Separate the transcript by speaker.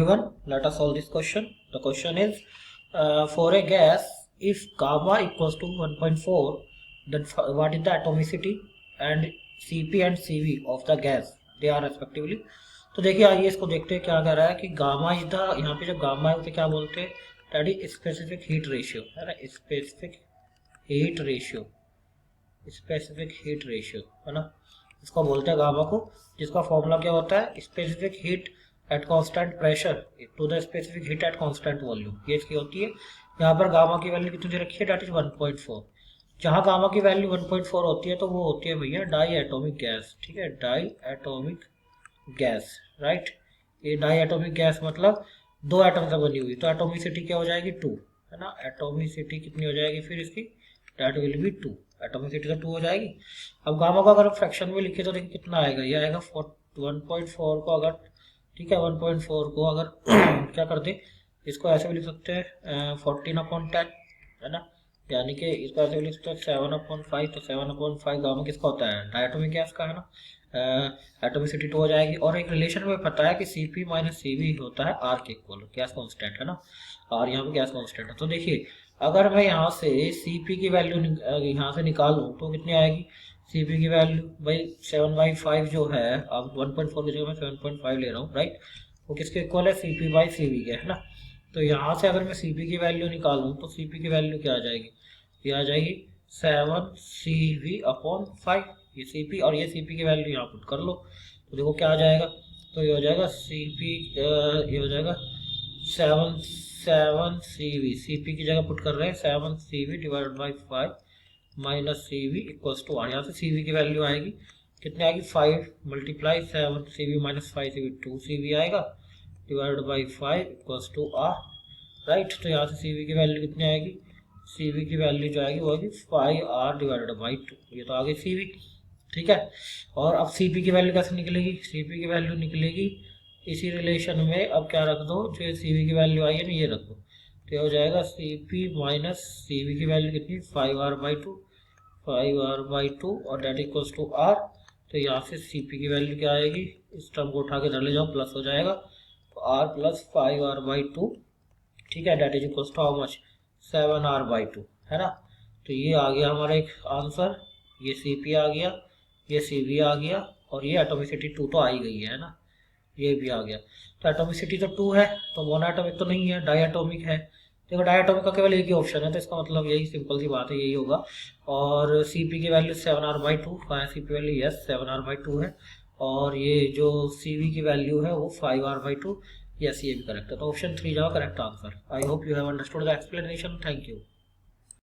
Speaker 1: everyone, let us solve this question. The question is for a gas, if gamma equals to 1.4, then what is the atomicity and Cp and Cv of the gas? They are respectively. तो देखिए आइए इसको देखते हैं क्या कह रहा है कि गामा इज द, यहाँ पे जब गामा है उसे क्या बोलते हैं, that is specific heat ratio, है ना, specific heat ratio, specific heat ratio, है ना, इसको बोलते हैं गामा को, जिसका फॉर्मूला क्या होता है, specific heat at constant pressure to the specific heat at constant volume, ये इसकी होती है। यहाँ पर गामा की वैल्यू कितनी दे रखी है, दैट इज 1.4। जहाँ गामा की वैल्यू 1.4 होती है तो वो होती है भैया डाई एटोमिक गैस, ठीक है, डाई एटोमिक गैस, राइट। ये डाई एटोमिक गैस मतलब दो एटम से बनी हुई, तो एटोमिसिटी क्या हो जाएगी 2, है ना, एटोमिसिटी कितनी हो जाएगी फिर इसकी, दैट विल बी 2, एटोमिसिटी तो 2 हो जाएगी। अब गामा को अगर फ्रैक्शन में लिखे तो देखिए कितना आएगा, ये आएगा 1.4 को अगर, ठीक है, 1.4 को अगर क्या कर दे, इसको ऐसे भी लिख सकते हैं 14/10, है ना, यानी कि इसको ऐसे भी लिख सकते हैं 7/5, तो 7/5 गामा किसका होता है, डायटोमिक गैस का, है ना, एटोमिसिटी 2 हो जाएगी। और एक रिलेशन में पता है कि Cp माइनस Cv होता है R के इक्वल, गैस कांस्टेंट, है ना, और यहाँ पे गैस कांस्टेंट है। तो देखिए अगर मैं यहाँ से Cp की वैल्यू यहाँ से निकालूँ तो कितनी आएगी, Cp की वैल्यू भाई 7/5 जो है, अब 1.4 की जगह मैं 7.5 ले रहा हूँ, राइट, वो किसके इक्वल है, Cp/Cv के, है ना। तो यहाँ से अगर मैं Cp की वैल्यू निकालूँ तो Cp की वैल्यू क्या आ जाएगी, ये आ जाएगी 7Cv/5, ये Cp और ये Cp की वैल्यू यहाँ पुट कर लो तो देखो क्या आ जाएगा, तो ये हो जाएगा Cp, ये हो जाएगा 7Cv, Cp की जगह पुट कर रहे हैं 7Cv/5 minus Cv equals to R। यहाँ से Cv की वैल्यू आएगी कितनी आएगी, 5 × 7Cv माइनस 5Cv 2Cv आएगा, divided by 5 equals to R, right. तो यहाँ से Cv की वैल्यू कितनी आएगी, Cv की वैल्यू जो आएगी वो आएगी 5R डिवाइडेड बाई 2, ये तो आ गई Cv, ठीक है। और अब Cp की वैल्यू कैसे निकलेगी, Cp की वैल्यू निकलेगी इसी रिलेशन में, अब क्या रख दो, जो Cv की वैल्यू आई है ना ये रख दो, तो ये हो जाएगा Cp माइनस Cv की वैल्यू कितनी 5R/2, 5R/2 और डेट इक्वल्स टू R। तो यहाँ से Cp की वैल्यू क्या आएगी, इस टर्म को उठा के इधर ले जाओ, प्लस हो जाएगा, तो R प्लस 5R/2, ठीक है, that is equals to how much, 7R/2, है ना। तो ये आ गया हमारा एक आंसर, ये Cp आ गया, ये Cv आ गया, और ये एटोमिसिटी 2 तो आ ही गई है ना, ये भी आ गया। तो एटोमिसिटी तो 2 है, तो मोनोएटॉमिक तो नहीं है, डायटोमिक है। देखो डायटोमिक का केवल एक ही ऑप्शन है, तो इसका मतलब यही सिंपल सी बात है, यही होगा। और Cp की value 7R/2, Cp value yes 7R/2 है, और ये जो Cv की वैल्यू है वो 5R/2, यस ये भी करेक्ट है। तो ऑप्शन 3 जाओ correct answer. I hope you have understood the explanation, thank you.